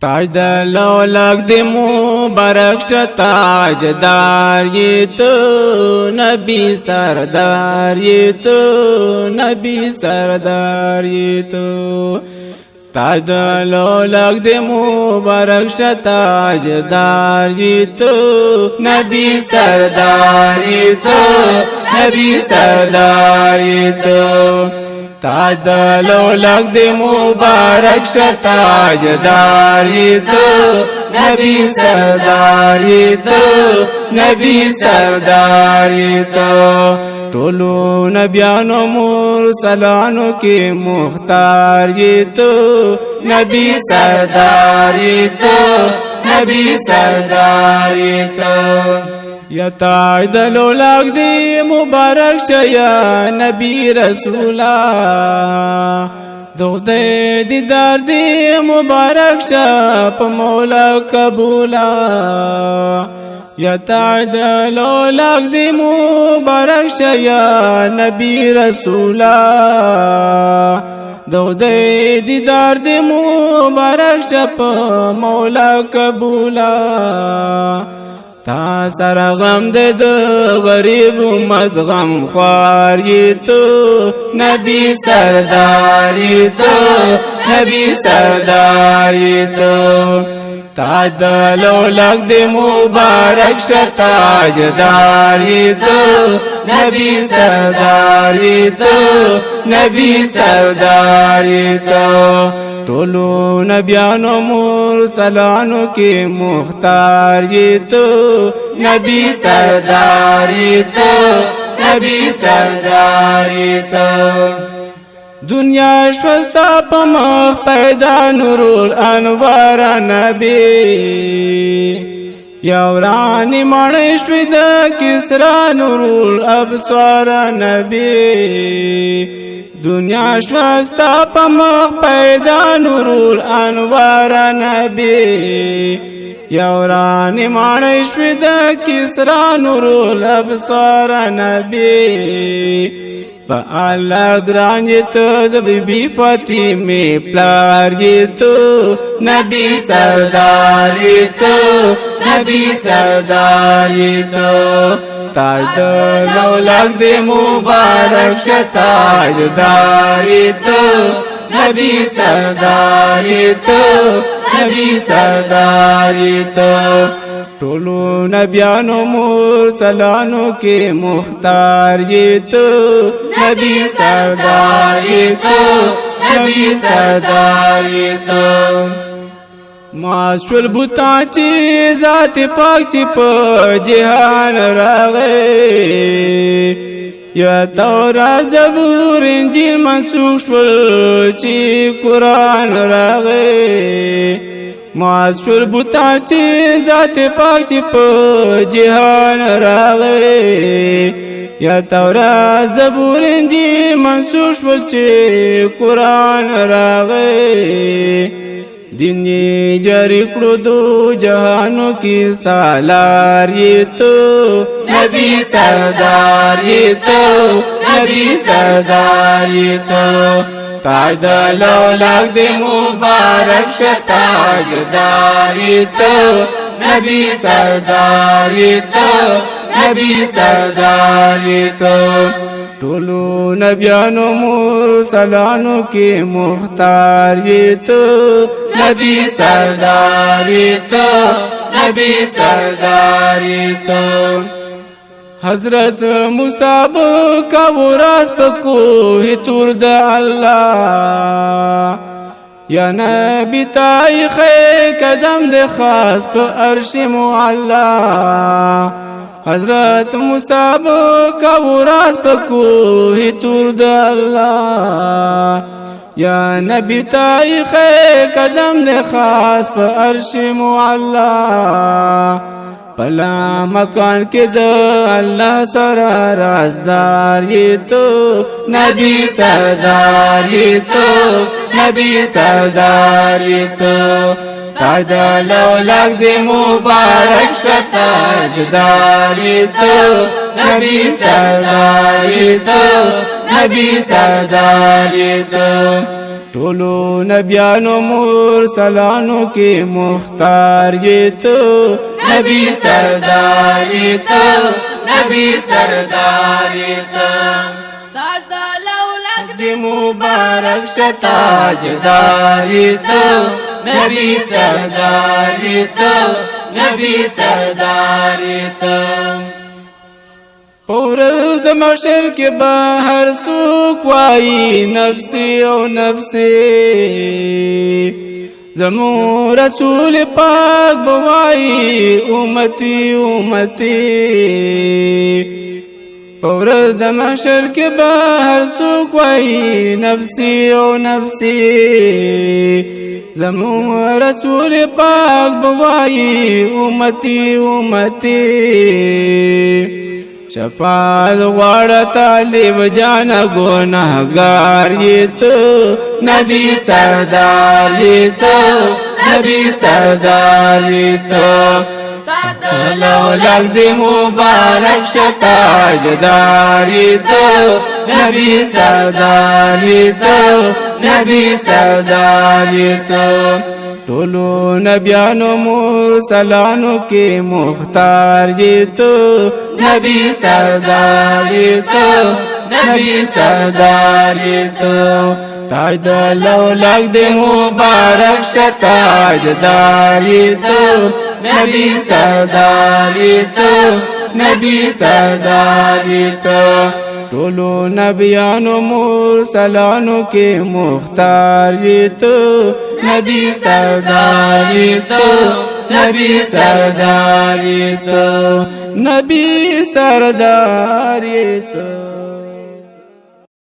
تاج د لولک د مبارک شه تاجدار یې تو نبی سردار یې تو نبی سردار یې تو تاج د لولک د مبارک شه تاجدار یې تو نبی سردار یې تو نبی سردار یې تو تاج د لولک د مبارک شه تاجدار یې تو نبی سردار یې تو نبی سردار یې تو ټولو نبیانو مرسلانو کې مختار یې تو نبی سردار یې تو نبی سردار یې تو یا تاج د لولک دی مبارک شه یا نبی رسولا دو خدای دیدار دی مبارک شه په مولا قبولا یا تاج د لولک دی مبارک شه یا نبی رسولا دو خدای دیدار دی مبارک شه په مولا قبولا تا سره غم د غریب امت غم خوار یې تو نبی سردار یې تو نبی سردار یې تو تاج د لولک د مبارک شه تاجدار یې تو نبی سردار یې تو نبی سردار یې تو ټولو نبیانو مرسلانو کې مختار یې تو نبی سردار یې تو نبی سردار یې تو دنیا شوستا په مخ پیدا نور الانوار نبی یورانی مړ شوی د کسرا نور الابصار نبی دنیا شوستا په مخ پیدا نور الانوار نبی یورانی مړ شوی د کسرا نور الابصار نبی په الله ګران یې تو د بیبي فاطمه پلار یې تو نبی سردار یې تو نبی سردار یې تو تاج د لولک د مبارک شه تاجدار یې تو نبی سردار یې تو نبی سردار یې تو ټولو نبیانو مرسلانو کې مختار یې تو نبی سردار یې تو نبی سردار یې تو معاشل بوتان چې ذات پاک چې په جهان راغی یا تورات زبور انجیل منسوخ شول چې قرآن راغی معاشل بوتان چې ذات پاک چې په جهان راغی یا تورات زبور انجیل منسوخ شول چې قرآن راغی دین جاری کړو دو جهانو کې سالار یې تو نبی سردار یې تو نبی سردار یې تو تاج د لولک د مبارک شه تاجدار یې تو نبی سردار یې تو نبی سردار یې تو ټولو نبیانو مرسلانو کې مختار یې تو نبی سردار یې تو نبی سردار یې تو حضرت موسی کا وراث په کوه تور د الله یا نبی تاریخ قدم د خاص په عرش معلا حضرت موسی کا وراث په کوه تور د الله یا نبی تاریخ قدم د خاص په عرش معلا پلا مکان کې د الله سره رازدار یې تو نبی سردار یې تو نبی سردار یې تو تاج د لولک د مبارک شه تاجدار یې تو نبی سردار یې تو نبی سردار یې تو ټولو نبیانو مرسلانو کې مختار یې ته نبی سردار یې ته نبی سردار یې ته دی مبارک شتاجدار یې ته نبی سردار یې ته نبی سردار یې ته پورز د محشر کې به هر څوک وایي نفسي او نفسي زمون رسول پاک به وایي امتي امتي پورز د محشر کې به هر څوک وایي نفسي او نفسي زمون رسول پاک به وایي امتي امتي شفاعت غواړه طالب جانا ګناهګار یې ته نبی سردار یې ته نبی سردار یې ته لولاک دی مبارک شتاجدار یې ته نبی سردار یې ته نبی سردار یې ته ټولو نبیانو مرسلانو کې مختار یې ته نبی سردار یې ته نبی سردار یې ته تاج د لولاک دی مبارک شتاجدار یې ته نبی سردار یې ته نبی سردار یې ته ټولو نبیانو مرسلانو کې مختار یې ته نبی سردار یې ته نبی سردار یې ته نبی سردار یې ته